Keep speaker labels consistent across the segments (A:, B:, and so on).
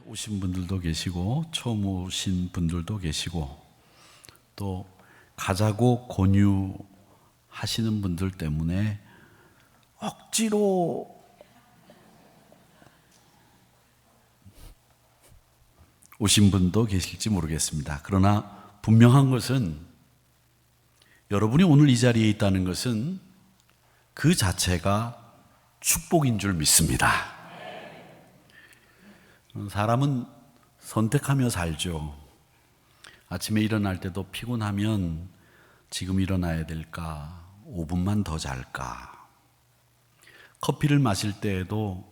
A: 오신 분들도 계시고 처음 오신 분들도 계시고 또 가자고 권유하시는 분들 때문에 억지로 오신 분도 계실지 모르겠습니다. 그러나 분명한 것은 여러분이 오늘 이 자리에 있다는 것은 그 자체가 축복인 줄 믿습니다. 사람은 선택하며 살죠. 아침에 일어날 때도 피곤하면 지금 일어나야 될까? 5분만 더 잘까? 커피를 마실 때에도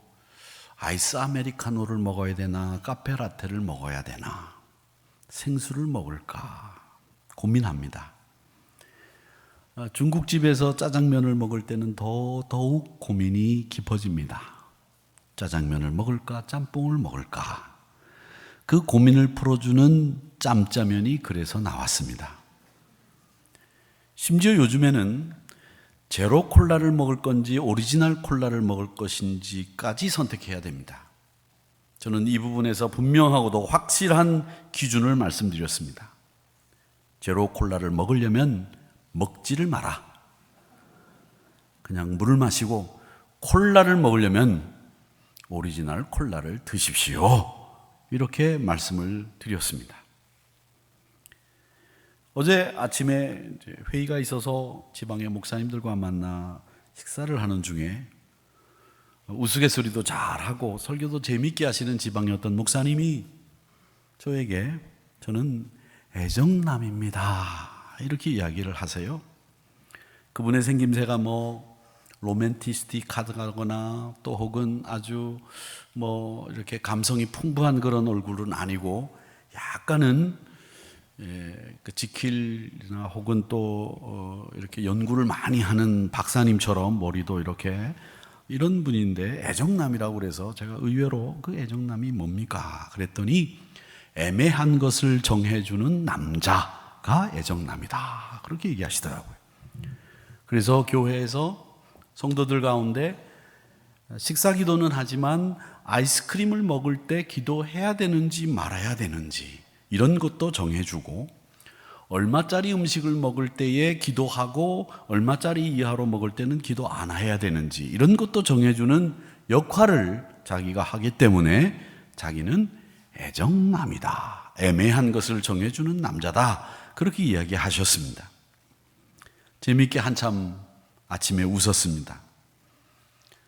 A: 아이스 아메리카노를 먹어야 되나? 카페라테를 먹어야 되나? 생수를 먹을까? 고민합니다. 중국집에서 짜장면을 먹을 때는 더욱 고민이 깊어집니다. 짜장면을 먹을까? 짬뽕을 먹을까? 그 고민을 풀어주는 짬짜면이 그래서 나왔습니다. 심지어 요즘에는 제로 콜라를 먹을 건지 오리지널 콜라를 먹을 것인지까지 선택해야 됩니다. 저는 이 부분에서 분명하고도 확실한 기준을 말씀드렸습니다. 제로 콜라를 먹으려면 먹지를 마라. 그냥 물을 마시고 콜라를 먹으려면 오리지널 콜라를 드십시오. 이렇게 말씀을 드렸습니다. 어제 아침에 회의가 있어서 지방의 목사님들과 만나 식사를 하는 중에 우스갯소리도 잘하고 설교도 재미있게 하시는 지방의 어떤 목사님이 저에게 저는 애정남입니다. 이렇게 이야기를 하세요. 그분의 생김새가 로맨티스틱하거나 또 혹은 아주 이렇게 감성이 풍부한 그런 얼굴은 아니고 약간은 그 지킬이나 혹은 또 이렇게 연구를 많이 하는 박사님처럼 머리도 이렇게 이런 분인데 애정남이라고 그래서 제가 의외로 그 애정남이 뭡니까? 그랬더니 애매한 것을 정해주는 남자가 애정남이다. 그렇게 얘기하시더라고요. 그래서 교회에서 성도들 가운데 식사 기도는 하지만 아이스크림을 먹을 때 기도해야 되는지 말아야 되는지 이런 것도 정해주고 얼마짜리 음식을 먹을 때에 기도하고 얼마짜리 이하로 먹을 때는 기도 안 해야 되는지 이런 것도 정해주는 역할을 자기가 하기 때문에 자기는 애정남이다. 애매한 것을 정해주는 남자다. 그렇게 이야기하셨습니다. 재미있게 한참 아침에 웃었습니다.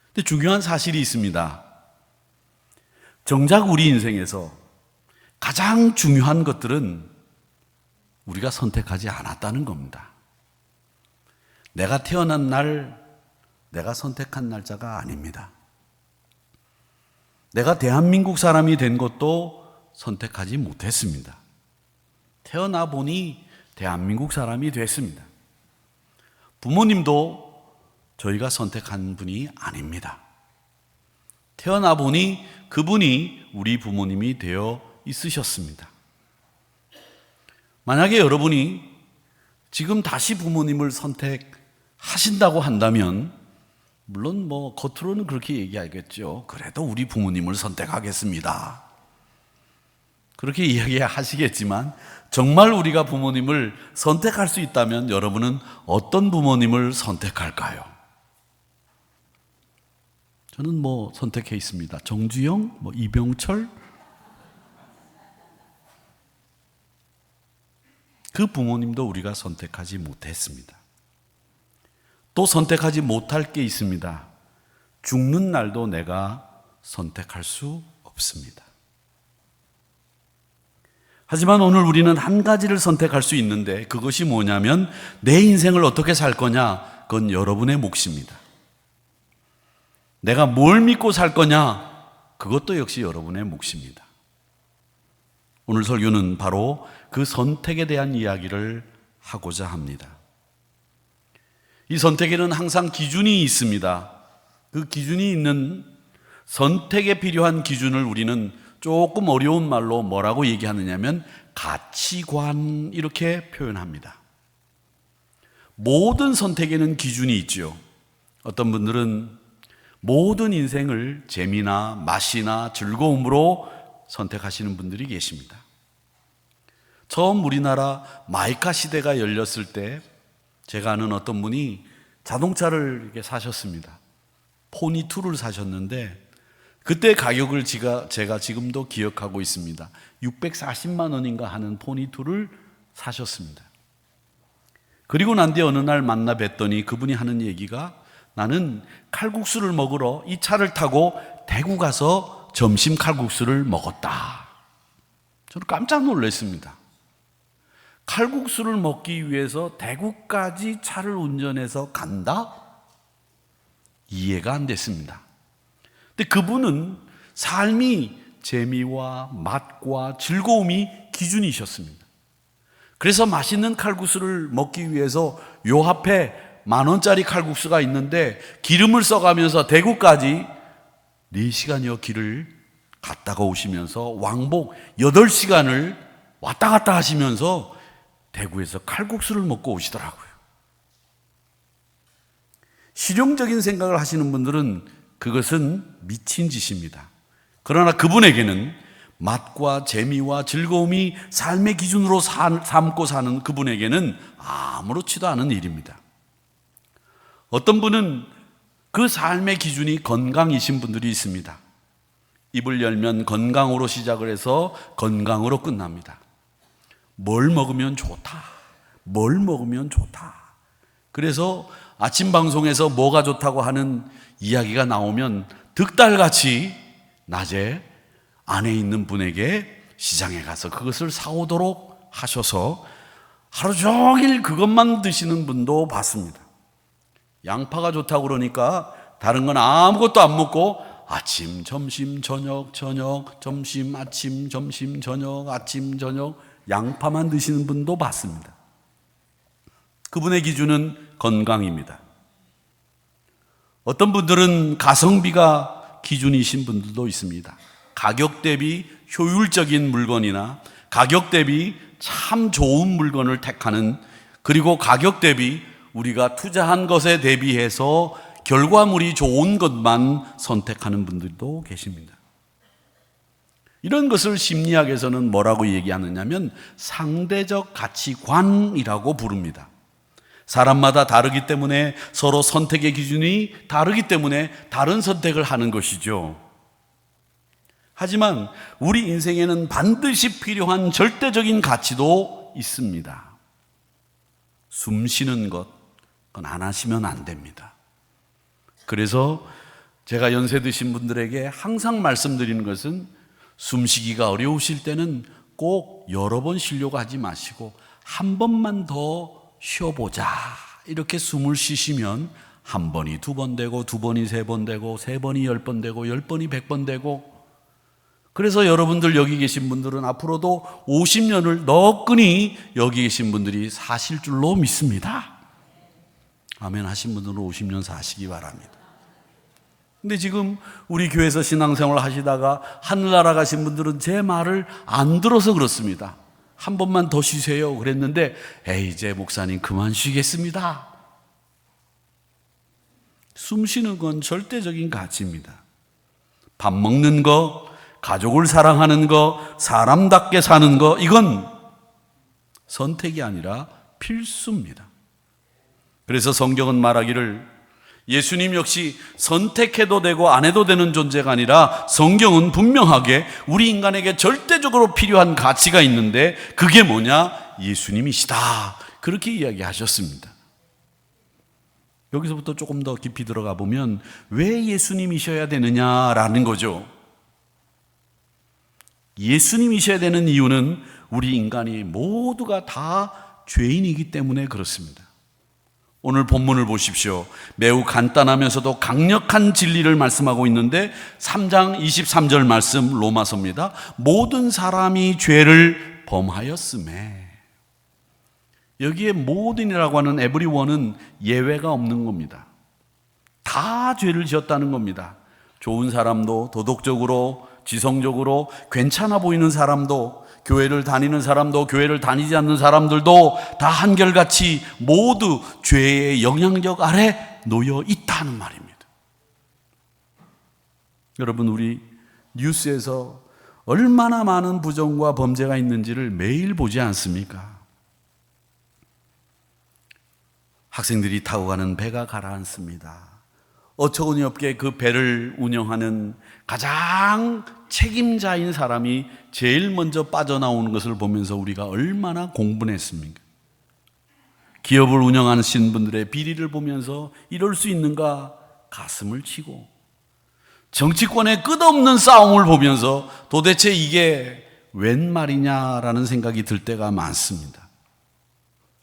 A: 근데 중요한 사실이 있습니다. 정작 우리 인생에서 가장 중요한 것들은 우리가 선택하지 않았다는 겁니다. 내가 태어난 날, 내가 선택한 날짜가 아닙니다. 내가 대한민국 사람이 된 것도 선택하지 못했습니다. 태어나 보니 대한민국 사람이 됐습니다. 부모님도 저희가 선택한 분이 아닙니다. 태어나 보니 그분이 우리 부모님이 되어 있으셨습니다. 만약에 여러분이 지금 다시 부모님을 선택하신다고 한다면 물론 겉으로는 그렇게 얘기하겠죠. 그래도 우리 부모님을 선택하겠습니다. 그렇게 이야기하시겠지만 정말 우리가 부모님을 선택할 수 있다면 여러분은 어떤 부모님을 선택할까요? 저는 선택해 있습니다. 정주영, 이병철 그 부모님도 우리가 선택하지 못했습니다. 또 선택하지 못할 게 있습니다. 죽는 날도 내가 선택할 수 없습니다. 하지만 오늘 우리는 한 가지를 선택할 수 있는데 그것이 뭐냐면 내 인생을 어떻게 살 거냐? 그건 여러분의 몫입니다. 내가 뭘 믿고 살 거냐? 그것도 역시 여러분의 몫입니다. 오늘 설교는 바로 그 선택에 대한 이야기를 하고자 합니다. 이 선택에는 항상 기준이 있습니다. 그 기준이 있는 선택에 필요한 기준을 우리는 조금 어려운 말로 뭐라고 얘기하느냐면 가치관 이렇게 표현합니다. 모든 선택에는 기준이 있죠. 어떤 분들은 모든 인생을 재미나 맛이나 즐거움으로 선택하시는 분들이 계십니다. 처음 우리나라 마이카 시대가 열렸을 때 제가 아는 어떤 분이 자동차를 이렇게 사셨습니다. 포니2를 사셨는데 그때 가격을 제가 지금도 기억하고 있습니다. 640만 원인가 하는 포니2를 사셨습니다. 그리고 난 뒤에 어느 날 만나 뵀더니 그분이 하는 얘기가 나는 칼국수를 먹으러 이 차를 타고 대구 가서 점심 칼국수를 먹었다. 저는 깜짝 놀랐습니다. 칼국수를 먹기 위해서 대구까지 차를 운전해서 간다? 이해가 안 됐습니다. 근데 그분은 삶이 재미와 맛과 즐거움이 기준이셨습니다. 그래서 맛있는 칼국수를 먹기 위해서 요 앞에 10,000원짜리 칼국수가 있는데 기름을 써가면서 대구까지 4시간여 길을 갔다가 오시면서 왕복 8시간을 왔다 갔다 하시면서 대구에서 칼국수를 먹고 오시더라고요. 실용적인 생각을 하시는 분들은 그것은 미친 짓입니다. 그러나 그분에게는 맛과 재미와 즐거움이 삶의 기준으로 삼고 사는 그분에게는 아무렇지도 않은 일입니다. 어떤 분은 그 삶의 기준이 건강이신 분들이 있습니다. 입을 열면 건강으로 시작을 해서 건강으로 끝납니다. 뭘 먹으면 좋다. 뭘 먹으면 좋다. 그래서 아침 방송에서 뭐가 좋다고 하는 이야기가 나오면 득달같이 낮에 안에 있는 분에게 시장에 가서 그것을 사오도록 하셔서 하루 종일 그것만 드시는 분도 봤습니다. 양파가 좋다고 그러니까 다른 건 아무것도 안 먹고 아침, 점심, 저녁, 점심, 아침, 점심, 저녁, 아침, 저녁 양파만 드시는 분도 봤습니다. 그분의 기준은 건강입니다. 어떤 분들은 가성비가 기준이신 분들도 있습니다. 가격 대비 효율적인 물건이나 가격 대비 참 좋은 물건을 택하는, 그리고 가격 대비 우리가 투자한 것에 대비해서 결과물이 좋은 것만 선택하는 분들도 계십니다. 이런 것을 심리학에서는 뭐라고 얘기하느냐면 상대적 가치관이라고 부릅니다. 사람마다 다르기 때문에 서로 선택의 기준이 다르기 때문에 다른 선택을 하는 것이죠. 하지만 우리 인생에는 반드시 필요한 절대적인 가치도 있습니다. 숨 쉬는 것, 그건 안 하시면 안 됩니다. 그래서 제가 연세 드신 분들에게 항상 말씀드리는 것은 숨쉬기가 어려우실 때는 꼭 여러 번 쉬려고 하지 마시고 한 번만 더 쉬어보자. 이렇게 숨을 쉬시면 한 번이 2번 되고 2번이 3번 되고 3번이 10번 되고 10번이 100번 되고, 그래서 여러분들 여기 계신 분들은 앞으로도 50년을 너끈히 여기 계신 분들이 사실 줄로 믿습니다. 아멘 하신 분들은 50년 사시기 바랍니다. 근데 지금 우리 교회에서 신앙생활을 하시다가 하늘나라 가신 분들은 제 말을 안 들어서 그렇습니다. 한 번만 더 쉬세요 그랬는데 에이 이제 목사님 그만 쉬겠습니다. 숨 쉬는 건 절대적인 가치입니다. 밥 먹는 거, 가족을 사랑하는 거, 사람답게 사는 거, 이건 선택이 아니라 필수입니다. 그래서 성경은 말하기를 예수님 역시 선택해도 되고 안 해도 되는 존재가 아니라 성경은 분명하게 우리 인간에게 절대적으로 필요한 가치가 있는데 그게 뭐냐? 예수님이시다. 그렇게 이야기하셨습니다. 여기서부터 조금 더 깊이 들어가 보면 왜 예수님이셔야 되느냐라는 거죠. 예수님이셔야 되는 이유는 우리 인간이 모두가 다 죄인이기 때문에 그렇습니다. 오늘 본문을 보십시오. 매우 간단하면서도 강력한 진리를 말씀하고 있는데 3장 23절 말씀 로마서입니다. 모든 사람이 죄를 범하였음에, 여기에 모든이라고 하는 everyone은 예외가 없는 겁니다. 다 죄를 지었다는 겁니다. 좋은 사람도, 도덕적으로, 지성적으로 괜찮아 보이는 사람도, 교회를 다니는 사람도, 교회를 다니지 않는 사람들도 다 한결같이 모두 죄의 영향력 아래 놓여 있다는 말입니다. 여러분, 우리 뉴스에서 얼마나 많은 부정과 범죄가 있는지를 매일 보지 않습니까? 학생들이 타고 가는 배가 가라앉습니다. 어처구니없게 그 배를 운영하는 가장 책임자인 사람이 제일 먼저 빠져나오는 것을 보면서 우리가 얼마나 공분했습니까? 기업을 운영하시는 분들의 비리를 보면서 이럴 수 있는가 가슴을 치고, 정치권의 끝없는 싸움을 보면서 도대체 이게 웬 말이냐라는 생각이 들 때가 많습니다.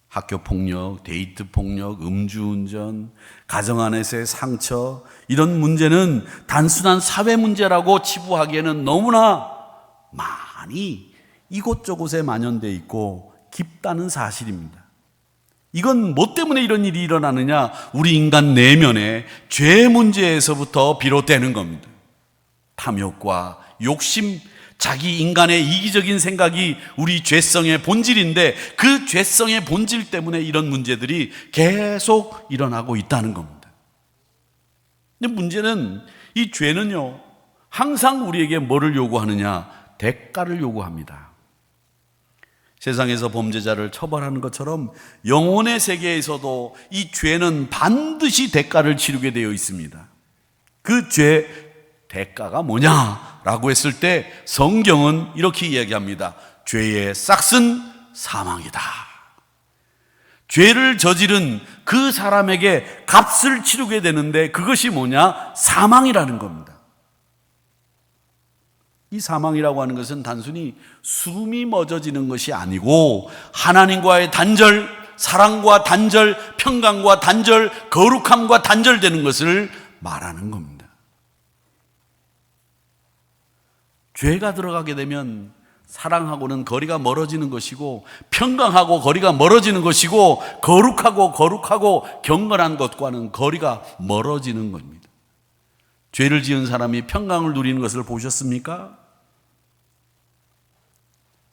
A: 학교 폭력, 데이트 폭력, 음주운전, 가정 안에서의 상처, 이런 문제는 단순한 사회 문제라고 치부하기에는 너무나 많이 이곳저곳에 만연되어 있고 깊다는 사실입니다. 이건 뭐 때문에 이런 일이 일어나느냐? 우리 인간 내면의 죄 문제에서부터 비롯되는 겁니다. 탐욕과 욕심, 자기 인간의 이기적인 생각이 우리 죄성의 본질인데, 그 죄성의 본질 때문에 이런 문제들이 계속 일어나고 있다는 겁니다. 근데 문제는 이 죄는요, 항상 우리에게 뭐를 요구하느냐? 대가를 요구합니다. 세상에서 범죄자를 처벌하는 것처럼 영혼의 세계에서도 이 죄는 반드시 대가를 치르게 되어 있습니다. 그 죄 대가가 뭐냐라고 했을 때 성경은 이렇게 이야기합니다. 죄의 싹은 사망이다. 죄를 저지른 그 사람에게 값을 치르게 되는데 그것이 뭐냐? 사망이라는 겁니다. 이 사망이라고 하는 것은 단순히 숨이 멎어지는 것이 아니고 하나님과의 단절, 사랑과 단절, 평강과 단절, 거룩함과 단절되는 것을 말하는 겁니다. 죄가 들어가게 되면 사랑하고는 거리가 멀어지는 것이고, 평강하고 거리가 멀어지는 것이고, 거룩하고 경건한 것과는 거리가 멀어지는 겁니다. 죄를 지은 사람이 평강을 누리는 것을 보셨습니까?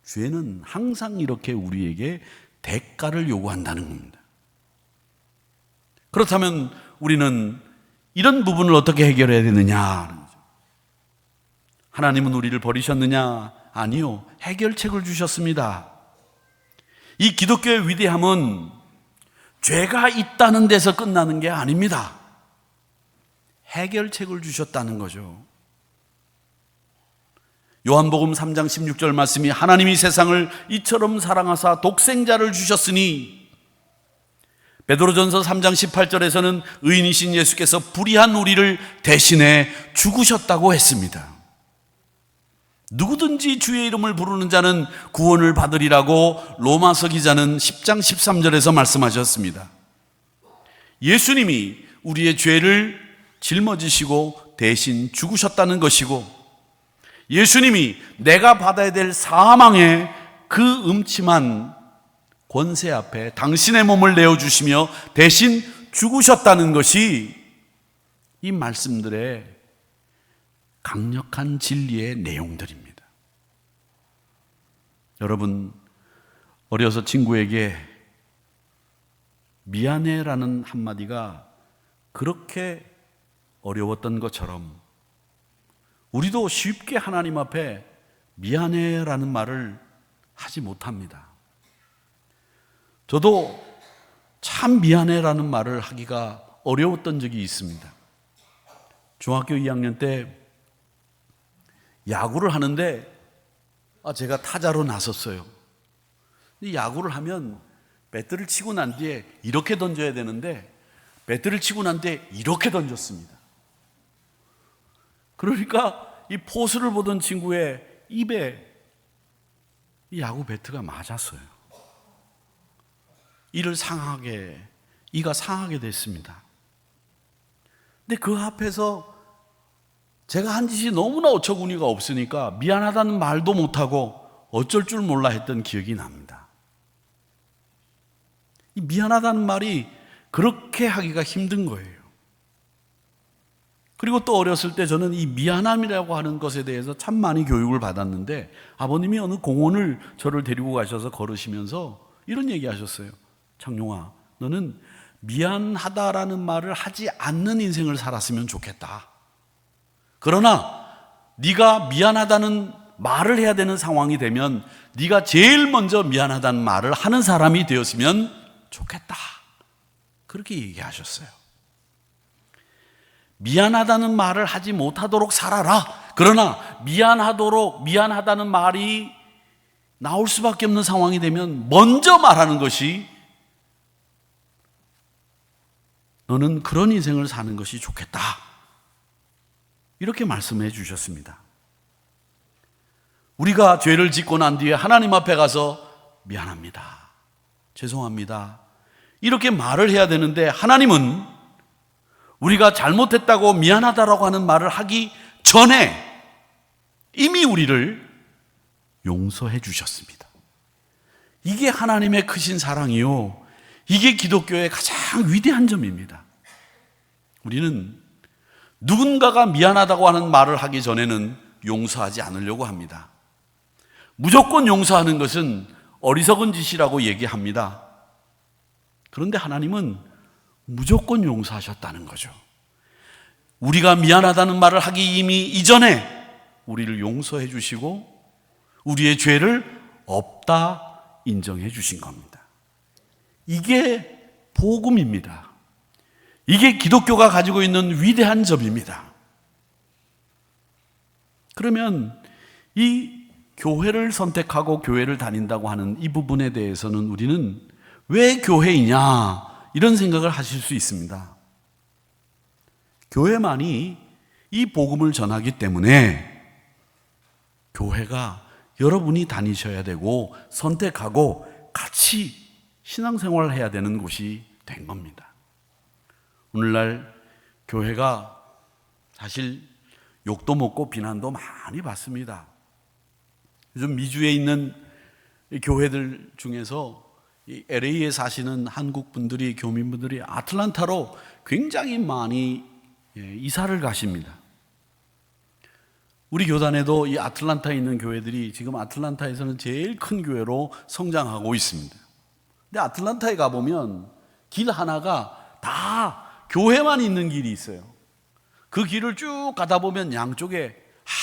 A: 죄는 항상 이렇게 우리에게 대가를 요구한다는 겁니다. 그렇다면 우리는 이런 부분을 어떻게 해결해야 되느냐? 하나님은 우리를 버리셨느냐? 아니요. 해결책을 주셨습니다. 이 기독교의 위대함은 죄가 있다는 데서 끝나는 게 아닙니다. 해결책을 주셨다는 거죠. 요한복음 3장 16절 말씀이 하나님이 세상을 이처럼 사랑하사 독생자를 주셨으니, 베드로전서 3장 18절에서는 의인이신 예수께서 불의한 우리를 대신해 죽으셨다고 했습니다. 누구든지 주의 이름을 부르는 자는 구원을 받으리라고 로마서 기자는 10장 13절에서 말씀하셨습니다. 예수님이 우리의 죄를 짊어지시고 대신 죽으셨다는 것이고, 예수님이 내가 받아야 될 사망의 그 음침한 권세 앞에 당신의 몸을 내어주시며 대신 죽으셨다는 것이 이 말씀들의 강력한 진리의 내용들입니다. 여러분, 어려서 친구에게 미안해라는 한마디가 그렇게 어려웠던 것처럼 우리도 쉽게 하나님 앞에 미안해라는 말을 하지 못합니다. 저도 참 미안해라는 말을 하기가 어려웠던 적이 있습니다. 중학교 2학년 때 야구를 하는데 제가 타자로 나섰어요. 야구를 하면 배트를 치고 난 뒤에 이렇게 던져야 되는데 배트를 치고 난 뒤에 이렇게 던졌습니다. 그러니까 이 포수를 보던 친구의 입에 이 야구 배트가 맞았어요. 이가 상하게 됐습니다. 근데 그 앞에서 제가 한 짓이 너무나 어처구니가 없으니까 미안하다는 말도 못하고 어쩔 줄 몰라 했던 기억이 납니다. 이 미안하다는 말이 그렇게 하기가 힘든 거예요. 그리고 또 어렸을 때 저는 이 미안함이라고 하는 것에 대해서 참 많이 교육을 받았는데, 아버님이 어느 공원을 저를 데리고 가셔서 걸으시면서 이런 얘기 하셨어요. 창룡아, 너는 미안하다라는 말을 하지 않는 인생을 살았으면 좋겠다. 그러나 네가 미안하다는 말을 해야 되는 상황이 되면 네가 제일 먼저 미안하다는 말을 하는 사람이 되었으면 좋겠다. 그렇게 얘기하셨어요. 미안하다는 말을 하지 못하도록 살아라. 그러나 미안하다는 말이 나올 수밖에 없는 상황이 되면 먼저 말하는 것이, 너는 그런 인생을 사는 것이 좋겠다. 이렇게 말씀해 주셨습니다. 우리가 죄를 짓고 난 뒤에 하나님 앞에 가서 미안합니다, 죄송합니다, 이렇게 말을 해야 되는데, 하나님은 우리가 잘못했다고 미안하다라고 하는 말을 하기 전에 이미 우리를 용서해 주셨습니다. 이게 하나님의 크신 사랑이요, 이게 기독교의 가장 위대한 점입니다. 우리는 누군가가 미안하다고 하는 말을 하기 전에는 용서하지 않으려고 합니다. 무조건 용서하는 것은 어리석은 짓이라고 얘기합니다. 그런데 하나님은 무조건 용서하셨다는 거죠. 우리가 미안하다는 말을 하기 이미 이전에 우리를 용서해 주시고 우리의 죄를 없다 인정해 주신 겁니다. 이게 복음입니다. 이게 기독교가 가지고 있는 위대한 점입니다. 그러면 이 교회를 선택하고 교회를 다닌다고 하는 이 부분에 대해서는 우리는 왜 교회이냐, 이런 생각을 하실 수 있습니다. 교회만이 이 복음을 전하기 때문에 교회가 여러분이 다니셔야 되고 선택하고 같이 신앙생활을 해야 되는 곳이 된 겁니다. 오늘날 교회가 사실 욕도 먹고 비난도 많이 받습니다. 요즘 미주에 있는 교회들 중에서 이 LA에 사시는 한국 분들이, 교민분들이 아틀란타로 굉장히 많이 이사를 가십니다. 우리 교단에도 이 아틀란타에 있는 교회들이 지금 아틀란타에서는 제일 큰 교회로 성장하고 있습니다. 근데 아틀란타에 가보면 길 하나가 다 교회만 있는 길이 있어요. 그 길을 쭉 가다 보면 양쪽에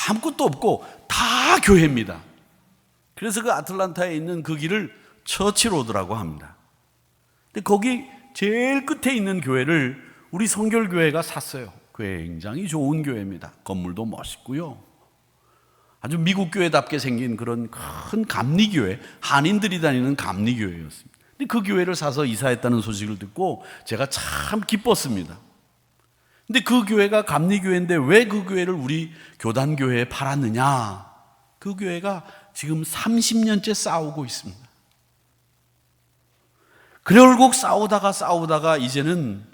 A: 아무것도 없고 다 교회입니다. 그래서 그 아틀란타에 있는 그 길을 처치로드라고 합니다. 근데 거기 제일 끝에 있는 교회를 우리 성결교회가 샀어요. 굉장히 좋은 교회입니다. 건물도 멋있고요. 아주 미국 교회답게 생긴 그런 큰 감리교회, 한인들이 다니는 감리교회였습니다. 근데 그 교회를 사서 이사했다는 소식을 듣고 제가 참 기뻤습니다. 근데 그 교회가 감리교회인데 왜 그 교회를 우리 교단교회에 팔았느냐? 그 교회가 지금 30년째 싸우고 있습니다. 결국 싸우다가 이제는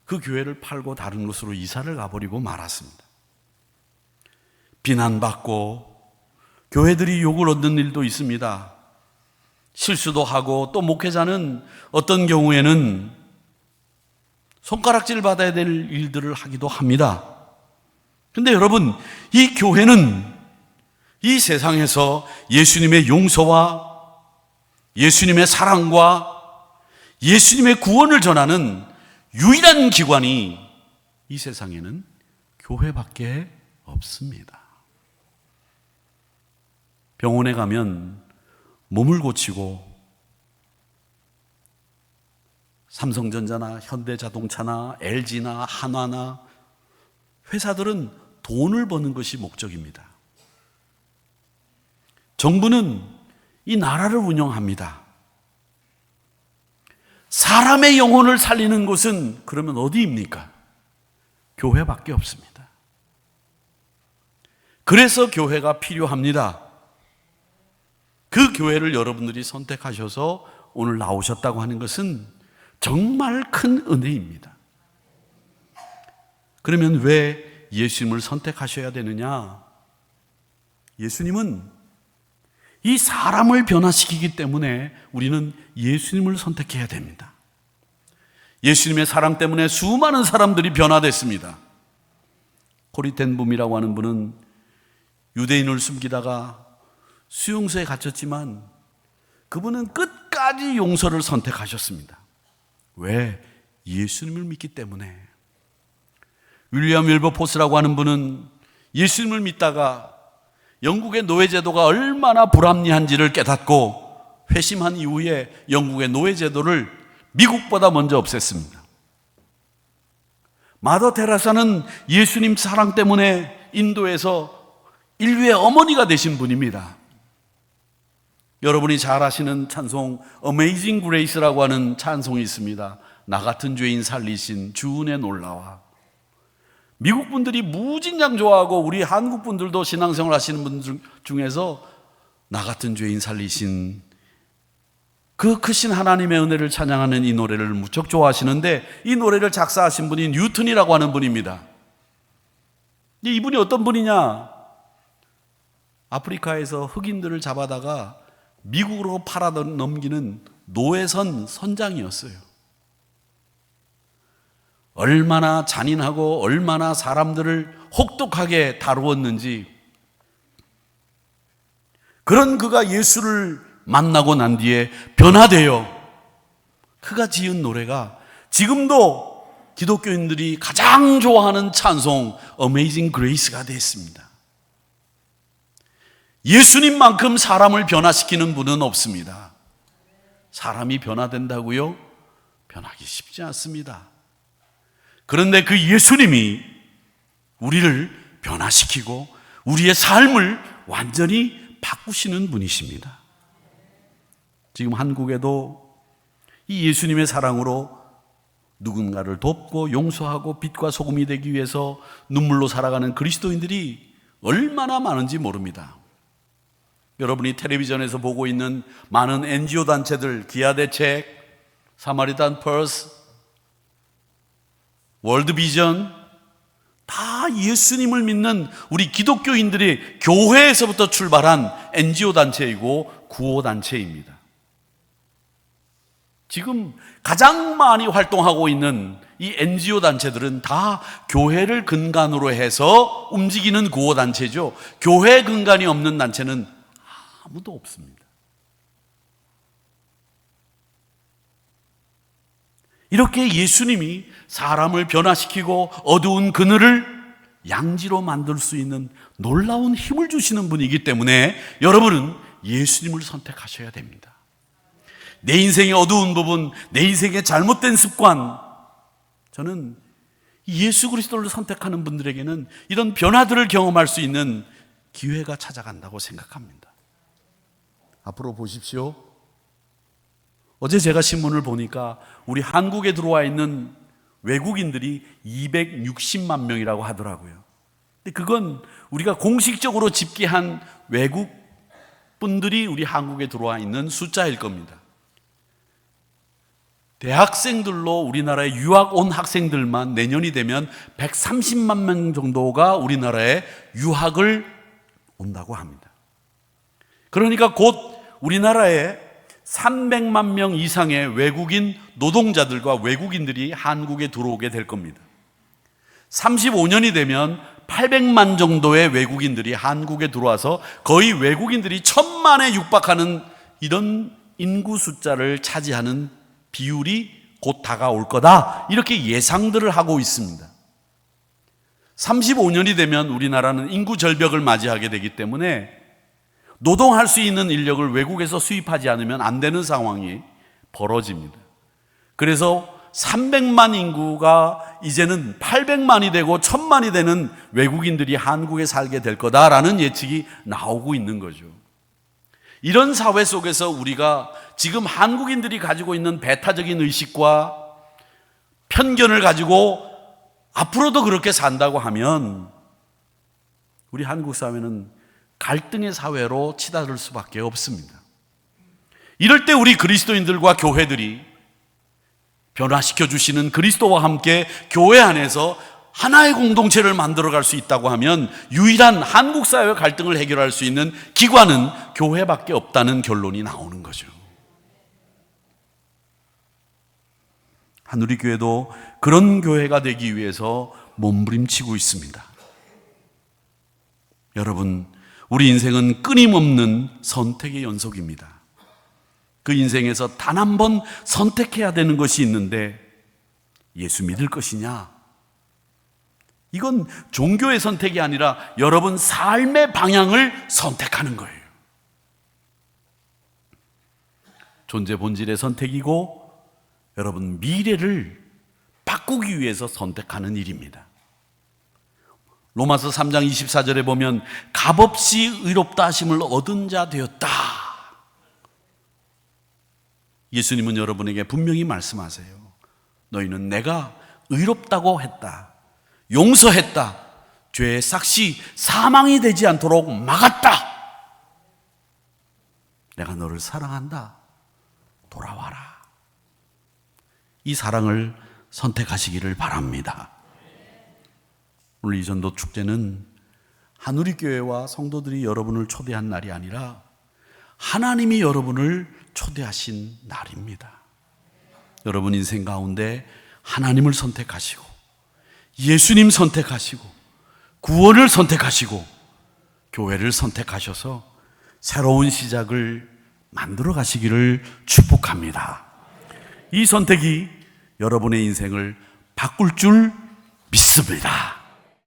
A: 그 교회를 팔고 다른 곳으로 이사를 가버리고 말았습니다. 비난받고 교회들이 욕을 얻는 일도 있습니다. 실수도 하고, 또 목회자는 어떤 경우에는 손가락질 받아야 될 일들을 하기도 합니다. 그런데 여러분, 이 교회는 이 세상에서 예수님의 용서와 예수님의 사랑과 예수님의 구원을 전하는 유일한 기관이 이 세상에는 교회밖에 없습니다. 병원에 가면 몸을 고치고 삼성전자나 현대자동차나 LG나 한화나 회사들은 돈을 버는 것이 목적입니다. 정부는 이 나라를 운영합니다. 사람의 영혼을 살리는 곳은 그러면 어디입니까? 교회밖에 없습니다. 그래서 교회가 필요합니다. 그 교회를 여러분들이 선택하셔서 오늘 나오셨다고 하는 것은 정말 큰 은혜입니다. 그러면 왜 예수님을 선택하셔야 되느냐? 예수님은 이 사람을 변화시키기 때문에 우리는 예수님을 선택해야 됩니다. 예수님의 사랑 때문에 수많은 사람들이 변화됐습니다. 코리 텐 붐이라고 하는 분은 유대인을 숨기다가 수용소에 갇혔지만 그분은 끝까지 용서를 선택하셨습니다. 왜? 예수님을 믿기 때문에. 윌리엄 윌버포스라고 하는 분은 예수님을 믿다가 영국의 노예제도가 얼마나 불합리한지를 깨닫고 회심한 이후에 영국의 노예제도를 미국보다 먼저 없앴습니다. 마더 테레사는 예수님 사랑 때문에 인도에서 인류의 어머니가 되신 분입니다. 여러분이 잘 아시는 찬송 Amazing Grace라고 하는 찬송이 있습니다. 나 같은 죄인 살리신 주 은혜 놀라와. 미국 분들이 무진장 좋아하고 우리 한국 분들도 신앙생활 하시는 분들 중에서 나 같은 죄인 살리신 그 크신 하나님의 은혜를 찬양하는 이 노래를 무척 좋아하시는데, 이 노래를 작사하신 분이 뉴턴이라고 하는 분입니다. 이분이 어떤 분이냐? 아프리카에서 흑인들을 잡아다가 미국으로 팔아 넘기는 노예선 선장이었어요. 얼마나 잔인하고 얼마나 사람들을 혹독하게 다루었는지, 그런 그가 예수를 만나고 난 뒤에 변화되어 그가 지은 노래가 지금도 기독교인들이 가장 좋아하는 찬송 Amazing Grace가 됐습니다. 예수님만큼 사람을 변화시키는 분은 없습니다. 사람이 변화된다고요? 변하기 쉽지 않습니다. 그런데 그 예수님이 우리를 변화시키고 우리의 삶을 완전히 바꾸시는 분이십니다. 지금 한국에도 이 예수님의 사랑으로 누군가를 돕고 용서하고 빛과 소금이 되기 위해서 눈물로 살아가는 그리스도인들이 얼마나 많은지 모릅니다. 여러분이 텔레비전에서 보고 있는 많은 NGO 단체들, 기아대책, 사마리탄 퍼스, 월드비전, 다 예수님을 믿는 우리 기독교인들이 교회에서부터 출발한 NGO 단체이고 구호 단체입니다. 지금 가장 많이 활동하고 있는 이 NGO 단체들은 다 교회를 근간으로 해서 움직이는 구호 단체죠. 교회 근간이 없는 단체는 아무도 없습니다. 이렇게 예수님이 사람을 변화시키고 어두운 그늘을 양지로 만들 수 있는 놀라운 힘을 주시는 분이기 때문에 여러분은 예수님을 선택하셔야 됩니다. 내 인생의 어두운 부분, 내 인생의 잘못된 습관, 저는 예수 그리스도를 선택하는 분들에게는 이런 변화들을 경험할 수 있는 기회가 찾아간다고 생각합니다. 앞으로 보십시오. 어제 제가 신문을 보니까 우리 한국에 들어와 있는 외국인들이 260만 명이라고 하더라고요. 근데 그건 우리가 공식적으로 집계한 외국 분들이 우리 한국에 들어와 있는 숫자일 겁니다. 대학생들로 우리나라에 유학 온 학생들만 내년이 되면 130만 명 정도가 우리나라에 유학을 온다고 합니다. 그러니까 곧 우리나라에 300만 명 이상의 외국인 노동자들과 외국인들이 한국에 들어오게 될 겁니다. 35년이 되면 800만 정도의 외국인들이 한국에 들어와서 거의 외국인들이 1000만에 육박하는 이런 인구 숫자를 차지하는 비율이 곧 다가올 거다, 이렇게 예상들을 하고 있습니다. 35년이 되면 우리나라는 인구 절벽을 맞이하게 되기 때문에 노동할 수 있는 인력을 외국에서 수입하지 않으면 안 되는 상황이 벌어집니다. 그래서 300만 인구가 이제는 800만이 되고 1000만이 되는 외국인들이 한국에 살게 될 거다라는 예측이 나오고 있는 거죠. 이런 사회 속에서 우리가 지금 한국인들이 가지고 있는 배타적인 의식과 편견을 가지고 앞으로도 그렇게 산다고 하면 우리 한국 사회는 갈등의 사회로 치달을 수밖에 없습니다. 이럴 때 우리 그리스도인들과 교회들이 변화시켜 주시는 그리스도와 함께 교회 안에서 하나의 공동체를 만들어갈 수 있다고 하면 유일한 한국 사회의 갈등을 해결할 수 있는 기관은 교회밖에 없다는 결론이 나오는 거죠. 한우리교회도 그런 교회가 되기 위해서 몸부림치고 있습니다. 여러분, 우리 인생은 끊임없는 선택의 연속입니다. 그 인생에서 단 한 번 선택해야 되는 것이 있는데 예수 믿을 것이냐, 이건 종교의 선택이 아니라 여러분 삶의 방향을 선택하는 거예요. 존재 본질의 선택이고 여러분 미래를 바꾸기 위해서 선택하는 일입니다. 로마서 3장 24절에 보면 값없이 의롭다 하심을 얻은 자 되었다. 예수님은 여러분에게 분명히 말씀하세요. 너희는 내가 의롭다고 했다, 용서했다, 죄의 삭시 사망이 되지 않도록 막았다. 내가 너를 사랑한다. 돌아와라. 이 사랑을 선택하시기를 바랍니다. 오늘 이 전도 축제는 한우리교회와 성도들이 여러분을 초대한 날이 아니라 하나님이 여러분을 초대하신 날입니다. 여러분 인생 가운데 하나님을 선택하시고 예수님 선택하시고 구원을 선택하시고 교회를 선택하셔서 새로운 시작을 만들어 가시기를 축복합니다. 이 선택이 여러분의 인생을 바꿀 줄 믿습니다.